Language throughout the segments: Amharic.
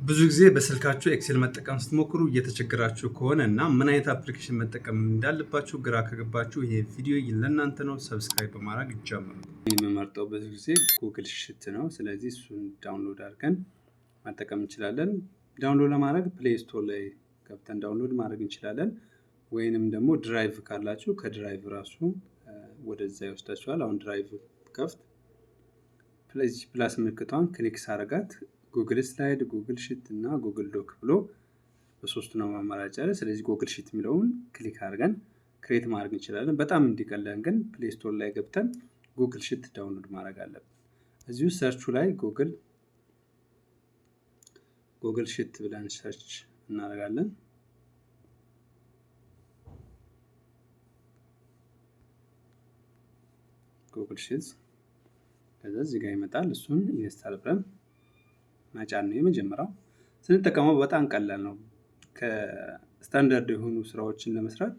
ብዙ ጊዜ በስልካችሁ ኤክሴል መጠቀም ስትሞክሩ እየተቸገራችሁ ከሆነ እና ምን አይነት አፕሊኬሽን መጠቀም እንዳለባችሁ ግራ ከገባችሁ ይሄ ቪዲዮ ለእናንተ ነው። ሰብስክራይብ በማድረግ ይጀምሩ። የምመርጠው ብዙ ጊዜ ጉግል ሽት ነው። ስለዚህ እሱን ዳውንሎድ አድርገን መጠቀም እንችላለን። ዳውንሎድ ለማድረግ ፕሌይ ስቶር ላይ ገብተን ዳውንሎድ ማድረግ እንችላለን። ወይንም ደግሞ ድራይቭ ካላችሁ ከድራይቭ ራሱ ወደዛ ይወስዳችኋል። አሁን ድራይቭ ከፍት ፕላስ ምልክቷን ክሊክ ሳረጋት ጉግል ስላይድ፣ ጉግል ሽት እና ጉግል ዶክ ብሎ በሶስቱ ነው አማራጭ አለ። ስለዚህ ጉግል ሽት የሚለውን ክሊክ አድርገን ክሬት ማድረግ እንችላለን። በጣም እንዲቀለን ግን ፕሌይ ስቶር ላይ ገብተን ጉግል ሽት ዳውንሎድ ማድረግ አለብን። እዚሁ ሰርቹ ላይ ጉግል ሽት ብለን ሰርች እናደርጋለን። ጉግል ሽት ከዛ እዚህ ጋር ይመጣል። እሱን ኢንስታል ብለን መጫን ነው የመጀመሪያው። ስንጠቀመው በጣም ቀላል ነው። ከስታንዳርድ የሆኑ ስራዎችን ለመስራት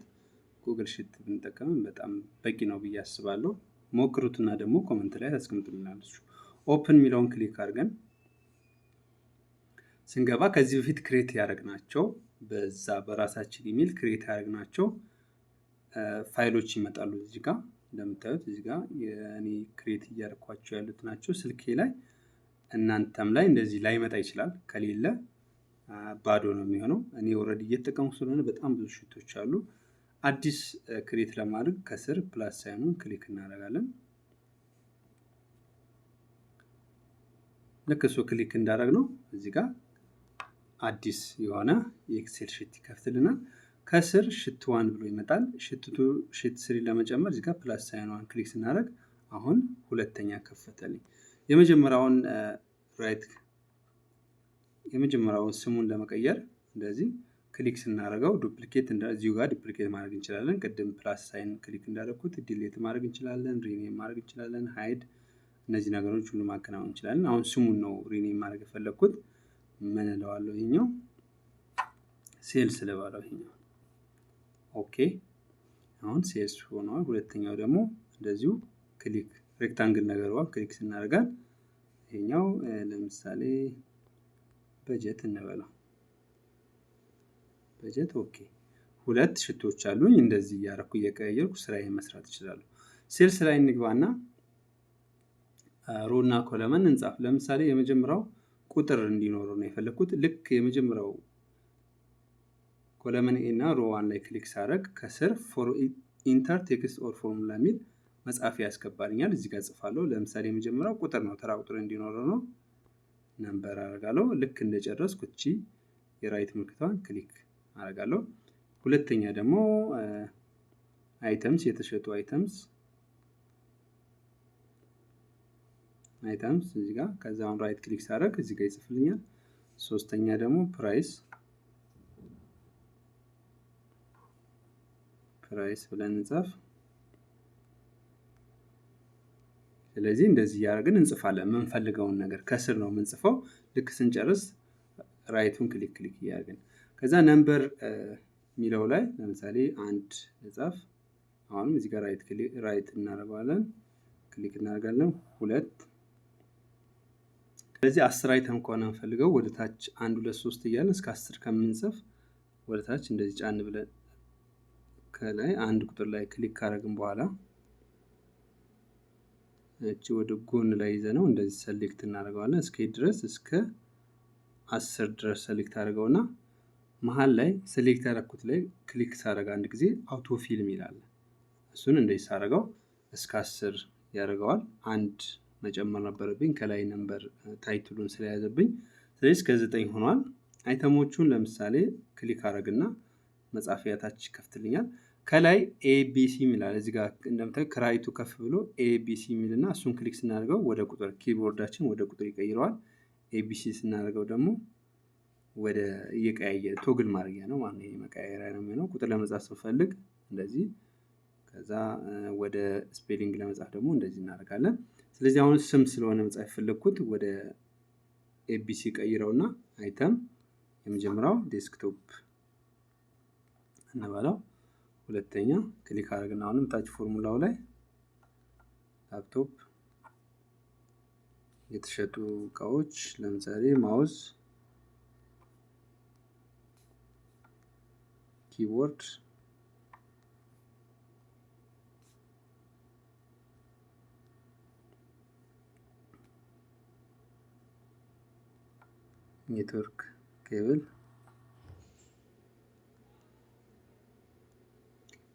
ጉግል ሽት ብንጠቀም በጣም በቂ ነው ብዬ አስባለሁ። ሞክሩትና ደግሞ ኮመንት ላይ ታስቀምጡልናላችሁ። ኦፕን የሚለውን ክሊክ አድርገን ስንገባ ከዚህ በፊት ክሬት ያደረግናቸው በዛ በራሳችን ኢሜል ክሬት ያደረግናቸው ፋይሎች ይመጣሉ። እዚህ ጋር እንደምታዩት እዚህ ጋር የኔ ክሬት እያደረኳቸው ያሉት ናቸው ስልኬ ላይ። እናንተም ላይ እንደዚህ ላይመጣ ይችላል። ከሌለ ባዶ ነው የሚሆነው። እኔ ኦልሬዲ እየተጠቀምኩ ስለሆነ በጣም ብዙ ሽቶች አሉ። አዲስ ክሬት ለማድረግ ከስር ፕላስ ሳይኑን ክሊክ እናደርጋለን። ልክ እሱ ክሊክ እንዳደረግነው እዚህ ጋር አዲስ የሆነ የኤክሴል ሽት ይከፍትልናል። ከስር ሽት ዋን ብሎ ይመጣል። ሽት ስሪ ለመጨመር እዚህ ጋር ፕላስ ሳይኗን ክሊክ ስናደርግ አሁን ሁለተኛ ከፈተልኝ። የመጀመሪያውን ስሙን ለመቀየር እንደዚህ ክሊክ ስናደርገው ዱፕሊኬት እዚሁ ጋር ዱፕሊኬት ማድረግ እንችላለን። ቅድም ፕላስ ሳይን ክሊክ እንዳደረኩት ዲሌት ማድረግ እንችላለን፣ ሪኔም ማድረግ እንችላለን፣ ሃይድ፣ እነዚህ ነገሮች ሁሉ ማከናወን እንችላለን። አሁን ስሙን ነው ሪኔም ማድረግ የፈለኩት። ምን እለዋለሁ? ይሄኛው ሴልስ ልባለው። ይሄኛው ኦኬ። አሁን ሴልስ ሆኗል። ሁለተኛው ደግሞ እንደዚሁ ክሊክ ሬክታንግል ነገርዋን ክሊክ ስናደርጋት ይሄኛው ለምሳሌ በጀት እንበለው። በጀት ኦኬ። ሁለት ሽቶች አሉኝ። እንደዚህ እያደረኩ እየቀያየርኩ ስራዬን መስራት እችላለሁ። ሴልስ ላይ እንግባና ሮ እና ኮለመን እንጻፍ። ለምሳሌ የመጀመሪያው ቁጥር እንዲኖረው ነው የፈለኩት። ልክ የመጀመሪያው ኮለመን ኤ እና ሮ ዋን ላይ ክሊክ ሳደርግ ከስር ፎር ኢንተር ቴክስት ኦር ፎርሙላ የሚል መጻፊያ ያስገባልኛል። እዚህ ጋር ጽፋለሁ። ለምሳሌ የመጀመሪያው ቁጥር ነው፣ ተራ ቁጥር እንዲኖረው ነው። ነምበር አደርጋለሁ። ልክ እንደጨረስኩ እቺ የራይት ምልክቷን ክሊክ አደርጋለሁ። ሁለተኛ ደግሞ አይተምስ፣ የተሸጡ አይተምስ እዚህ ጋር ከዛውን ራይት ክሊክ ሳደርግ እዚህ ጋር ይጽፍልኛል። ሶስተኛ ደግሞ ፕራይስ ብለን እንጻፍ። ስለዚህ እንደዚህ እያደረግን እንጽፋለን። የምንፈልገውን ነገር ከስር ነው የምንጽፈው። ልክ ስንጨርስ ራይቱን ክሊክ እያደረግን ከዛ ነምበር የሚለው ላይ ለምሳሌ አንድ እንጻፍ። አሁንም እዚህ ጋር ራይት እናደርጋለን፣ ክሊክ እናደርጋለን። ሁለት። ስለዚህ 10 አይተም ከሆነ እንፈልገው ወደ ታች 1 2 3 እያለን እስከ 10 ከምንጽፍ ወደ ታች እንደዚህ ጫን ብለን ከላይ አንድ ቁጥር ላይ ክሊክ ካደረግን በኋላ እቺ ወደ ጎን ላይ ይዘነው እንደዚህ ሰሌክት እናደርጋለን። እስከ ድረስ እስከ 10 ድረስ ሰሌክት አድርገውና መሃል ላይ ሰሌክት ያደረኩት ላይ ክሊክ ሳደርግ አንድ ጊዜ አውቶ ፊልም ይላል። እሱን እንደዚህ ሳደርገው እስከ 10 ያደርገዋል። አንድ መጨመር ነበረብኝ ከላይ ነምበር ታይትሉን ስለያዘብኝ። ስለዚህ እስከ 9 ሆኗል። አይተሞቹን ለምሳሌ ክሊክ አደረግና መጻፊያ ታች ይከፍትልኛል። ከላይ ኤቢሲ ይላል። እዚህ ጋር እንደምታዩት ከራይቱ ከፍ ብሎ ኤቢሲ የሚልና እሱን ክሊክ ስናደርገው ወደ ቁጥር ኪቦርዳችን ወደ ቁጥር ይቀይረዋል። ኤቢሲ ስናደርገው ደግሞ ወደ እየቀያየረ ቶግል ማድረጊያ ነው ማለት ነው። ይሄ መቀያየሪያ ነው የሚሆነው። ቁጥር ለመጻፍ ስንፈልግ እንደዚህ፣ ከዛ ወደ ስፔሊንግ ለመጻፍ ደግሞ እንደዚህ እናደርጋለን። ስለዚህ አሁን ስም ስለሆነ መጻፍ የፈለኩት ወደ ኤቢሲ ቀይረውና አይተም የመጀመሪያው ዴስክቶፕ እንበለው። ሁለተኛ ክሊክ አድርገን አሁንም ታች ፎርሙላው ላይ ላፕቶፕ የተሸጡ እቃዎች ለምሳሌ ማውዝ ኪቦርድ ኔትወርክ ኬብል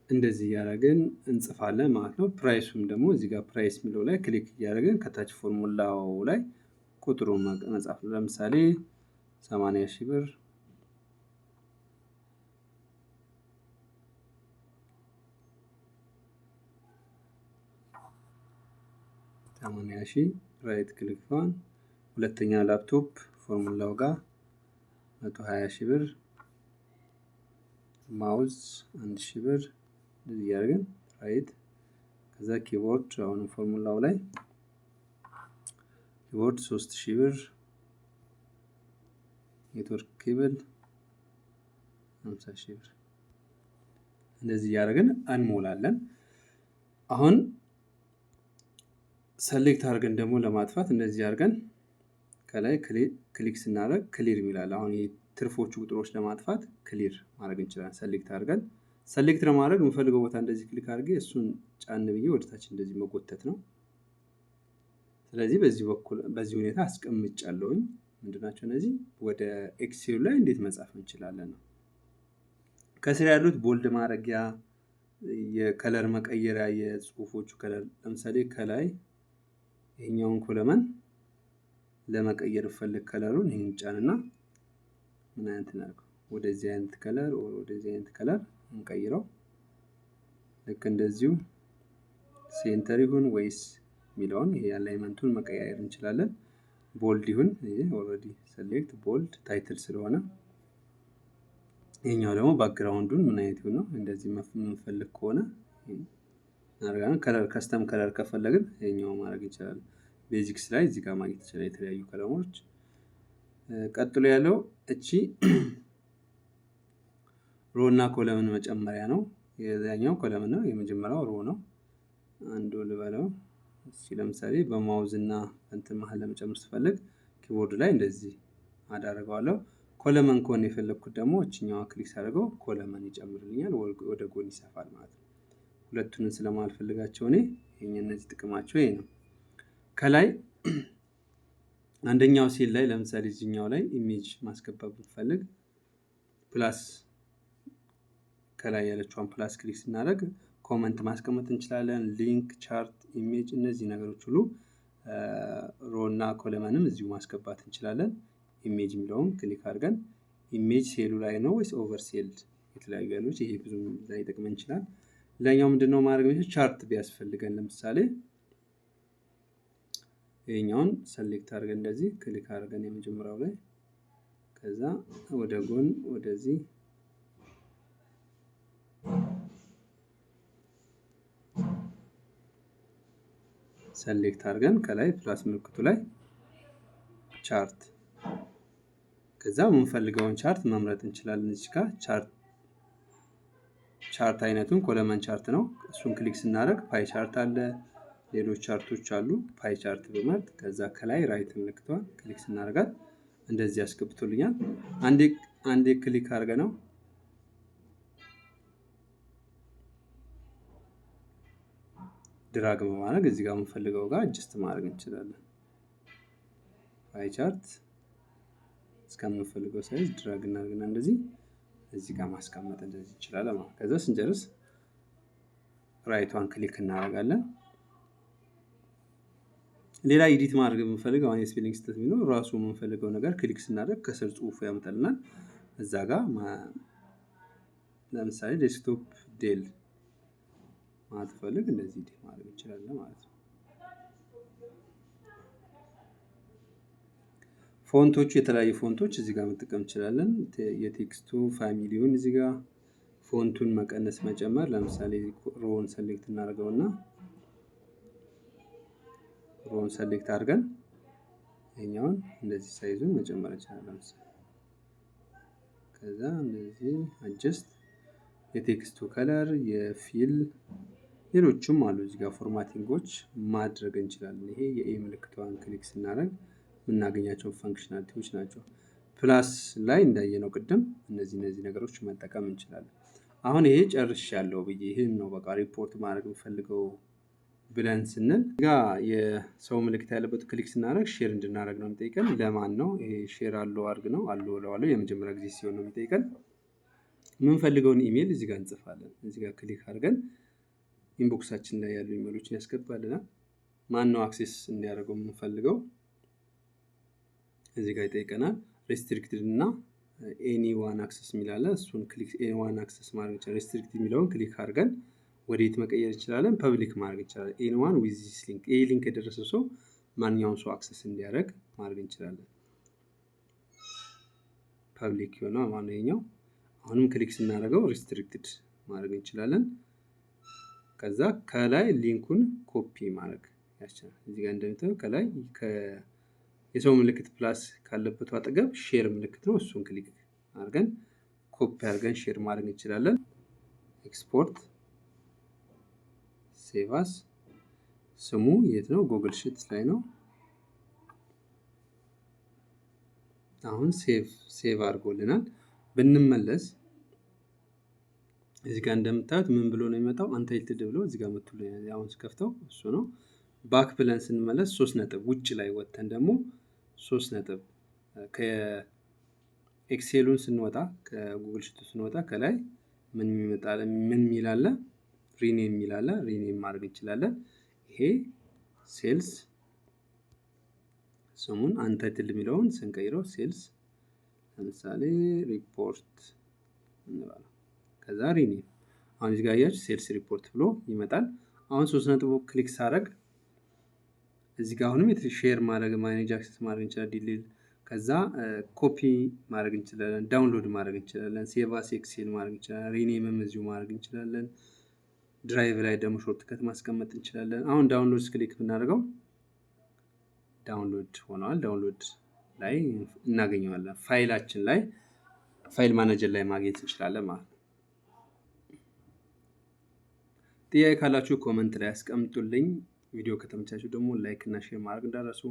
እንደዚህ እያደረግን እንጽፋለን ማለት ነው። ፕራይሱም ደግሞ እዚህ ጋር ፕራይስ የሚለው ላይ ክሊክ እያደረግን ከታች ፎርሙላው ላይ ቁጥሩን መጻፍ ነው። ለምሳሌ 80,000 ብር 80,000 ራይት ክሊክ ፋን። ሁለተኛ ላፕቶፕ ፎርሙላው ጋር 120,000 ብር ማውዝ 1,000 ብር እንደዚህ እያደረግን ራይት። ከዛ ኪቦርድ አሁን ፎርሙላው ላይ ኪቦርድ 3,000 ብር ኔትወርክ ኬብል 50,000 ብር እንደዚህ እያደረግን እንሞላለን። አሁን ሰሌክት አድርገን ደግሞ ለማጥፋት እንደዚህ አድርገን ከላይ ክሊክ ስናደርግ ክሊር ይላል። አሁን የትርፎቹ ቁጥሮች ለማጥፋት ክሊር ማድረግ እንችላለን። ሰሌክት አድርገን ሰሌክት ለማድረግ የምፈልገው ቦታ እንደዚህ ክሊክ አድርጌ እሱን ጫን ብዬ ወደታች እንደዚህ መጎተት ነው። ስለዚህ በዚህ ሁኔታ አስቀምጫለሁኝ። ምንድናቸው እነዚህ? ወደ ኤክሴል ላይ እንዴት መጻፍ እንችላለን ነው። ከስር ያሉት ቦልድ ማድረጊያ፣ የከለር መቀየሪያ፣ የጽሁፎቹ ከለር ለምሳሌ ከላይ ይሄኛውን ኮለመን ለመቀየር ፈልግ ከለሩን ይሄን ጫንና ምን አይነት ነው ወደዚህ አይነት ከለር ወደዚህ አይነት ከለር እንቀይረው። ልክ እንደዚሁ ሴንተር ይሁን ወይስ ሚለውን ይሄ አላይመንቱን መቀያየር እንችላለን። ቦልድ ይሁን ይሄ ኦሬዲ ሴሌክት ቦልድ ታይትል ስለሆነ፣ ይሄኛው ደግሞ ባክግራውንዱን ምን አይነት ይሁን ነው። እንደዚህ የምንፈልግ ከሆነ አርጋን ከለር ከስተም ከለር ከፈለግን ይሄኛው ማድረግ እንችላለን። ቤዚክስ ላይ እዚህ ጋር ማግኘት ይችላል የተለያዩ ከለሮች። ቀጥሎ ያለው እቺ ሮ እና ኮለምን መጨመሪያ ነው። የዛኛው ኮለምን ነው፣ የመጀመሪያው ሮ ነው። አንዱ ልበለው እሺ። ለምሳሌ በማውዝ እና እንትን መሃል ለመጨመር ስፈልግ ኪቦርድ ላይ እንደዚህ አዳርገዋለሁ። ኮለመን ከሆነ የፈለኩት ደግሞ እቺኛዋ ክሊክ አድርገው ኮለመን ይጨምርልኛል፣ ወደ ጎን ይሰፋል ማለት ነው። ሁለቱንም ስለማልፈልጋቸው እኔ እነዚህ ጥቅማቸው ይሄ ነው። ከላይ አንደኛው ሴል ላይ ለምሳሌ እዚህኛው ላይ ኢሜጅ ማስገባት ብንፈልግ ፕላስ ከላይ ያለችውን ፕላስ ክሊክ ስናደርግ ኮመንት ማስቀመጥ እንችላለን። ሊንክ፣ ቻርት፣ ኢሜጅ እነዚህ ነገሮች ሁሉ ሮ እና ኮለመንም እዚሁ ማስገባት እንችላለን። ኢሜጅ የሚለውን ክሊክ አድርገን ኢሜጅ ሴሉ ላይ ነው ወይስ ኦቨር ሴል የተለያዩ ያሉት ይሄ ብዙ ላይ ጠቅመን እንችላለን። ሌላኛው ምንድነው ማድረግ ነው ቻርት ቢያስፈልገን ለምሳሌ ይሄኛውን ሰሌክት አድርገን እንደዚህ ክሊክ አድርገን የመጀመሪያው ላይ ከዛ ወደ ጎን ወደዚህ ሰሌክት አድርገን ከላይ ፕላስ ምልክቱ ላይ ቻርት ከዛ የምንፈልገውን ቻርት መምረጥ እንችላለን። እዚህ ጋር ቻርት አይነቱን ኮለመን ቻርት ነው። እሱን ክሊክ ስናደርግ ፓይ ቻርት አለ፣ ሌሎች ቻርቶች አሉ። ፓይ ቻርት በመርጥ ከዛ ከላይ ራይት ምልክቷን ክሊክ ስናደርጋት እንደዚህ ያስገብቶልኛል። አንዴ ክሊክ አድርገ ነው ድራግ በማድረግ እዚህ ጋር የምንፈልገው ጋር አጀስት ማድረግ እንችላለን። ፓይ ቻርት እስከምንፈልገው ሳይዝ ድራግ እናድርግና እንደዚህ እዚህ ጋር ማስቀመጥ እንደዚህ ይችላል ማለት። ከዛ ስንጨርስ ራይቷን ክሊክ እናደርጋለን። ሌላ ኤዲት ማድረግ የምንፈልግ አሁን የስፔሊንግ ስህተት ቢኖር ራሱ የምንፈልገው ነገር ክሊክ ስናደርግ ከስር ጽሁፉ ያመጣልናል። እዛ ጋር ለምሳሌ ዴስክቶፕ ዴል ማለት ፈልግ እንደዚህ ዴል ማድረግ እንችላለን ማለት ነው። ፎንቶቹ የተለያዩ ፎንቶች እዚህ ጋር መጠቀም እንችላለን። የቴክስቱ ፋሚሊውን እዚህ ጋር ፎንቱን መቀነስ መጨመር። ለምሳሌ ሮውን ሰሌክት እናደርገውና ሮውን ሰሌክት አድርገን ይሄኛውን እንደዚህ ሳይዙን መጨመር እንችላለን። ከዛ እንደዚህ አጀስት የቴክስቱ ከለር የፊል ሌሎችም አሉ እዚህ ጋር ፎርማቲንጎች ማድረግ እንችላለን። ይሄ የኤ ምልክቷን ክሊክ ስናደርግ የምናገኛቸው ፈንክሽናሊቲዎች ናቸው። ፕላስ ላይ እንዳየነው ቅድም እነዚህ ነገሮች መጠቀም እንችላለን። አሁን ይሄ ጨርሻለሁ ብዬ ይሄን ነው በቃ ሪፖርት ማድረግ የምፈልገው ብለን ስንል ጋ የሰው ምልክት ያለበት ክሊክ ስናደርግ ሼር እንድናደርግ ነው የሚጠይቀን። ለማን ነው ይሄ ሼር አለው አድርግ ነው አለው እለዋለሁ። የመጀመሪያ ጊዜ ሲሆን ነው የሚጠይቀን። የምንፈልገውን ኢሜል እዚህ ጋር እንጽፋለን። እዚህ ጋር ክሊክ አድርገን ኢንቦክሳችን ላይ ያሉ ኢሜሎችን ያስገባልናል። ማን ነው አክሴስ እንዲያደርገው የምንፈልገው እዚህ ጋር ይጠይቀናል። ሬስትሪክትድ እና ኤኒዋን አክሰስ የሚላለ እሱን ክሊክ ኤኒዋን አክሰስ ማድረግ እንችላለን። ሬስትሪክትድ የሚለውን ክሊክ አድርገን ወዴት መቀየር እንችላለን? ፐብሊክ ማድረግ እንችላለን። ኤኒዋን ዊዝ ዚስ ሊንክ፣ ይህ ሊንክ የደረሰ ሰው ማንኛውም ሰው አክሰስ እንዲያደርግ ማድረግ እንችላለን። ፐብሊክ የሆነው ማንኛው አሁንም ክሊክ ስናደርገው ሪስትሪክትድ ማድረግ እንችላለን። ከዛ ከላይ ሊንኩን ኮፒ ማድረግ ያስችላል። እዚህ ጋር እንደምታዩ ከላይ የሰው ምልክት ፕላስ ካለበት አጠገብ ሼር ምልክት ነው። እሱን ክሊክ አድርገን ኮፒ አድርገን ሼር ማድረግ እንችላለን። ኤክስፖርት ሴቫስ ስሙ የት ነው? ጉግል ሺትስ ላይ ነው። አሁን ሴቭ አድርጎልናል። ብንመለስ እዚህ ጋር እንደምታዩት ምን ብሎ ነው የሚመጣው? አንታይትልድ ብሎ እዚህ ጋር መጥቶልኛል። አሁን ስከፍተው እሱ ነው። ባክ ብለን ስንመለስ 3 ነጥብ ውጭ ላይ ወጥተን ደግሞ 3 ነጥብ ከኤክሴሉን ስንወጣ ከጉግል ሺቱ ስንወጣ ከላይ ምን ይመጣል? ምን የሚላለ ሪኔም የሚላለ ሪኔም ማድረግ እንችላለን። ይሄ ሴልስ ስሙን አንታይትልድ የሚለውን ስንቀይረው ሴልስ ለምሳሌ ሪፖርት እንባለው። ከዛ ሪኔም አሁን እዚህ ጋር ያያችሁ ሴልስ ሪፖርት ብሎ ይመጣል። አሁን 3 ነጥብ ክሊክ ሳደርግ እዚህ ጋር አሁንም ሼር ማድረግ ማኔጅ አክሰስ ማድረግ እንችላለን። ዲሊት ከዛ ኮፒ ማድረግ እንችላለን። ዳውንሎድ ማድረግ እንችላለን። ሴቭ አስ ኤክሴል ማድረግ እንችላለን። ሪኔምም እዚሁ ማድረግ እንችላለን። ድራይቭ ላይ ደግሞ ሾርትከት ማስቀመጥ እንችላለን። አሁን ዳውንሎድ ክሊክ ብናደርገው ዳውንሎድ ሆኗል። ዳውንሎድ ላይ እናገኘዋለን። ፋይላችን ላይ ፋይል ማኔጀር ላይ ማግኘት እንችላለን ማለት ነው። ጥያቄ ካላችሁ ኮመንት ላይ አስቀምጡልኝ። ቪዲዮ ከተመቻችሁ ደግሞ ላይክ እና ሼር ማድረግ እንዳትረሱ።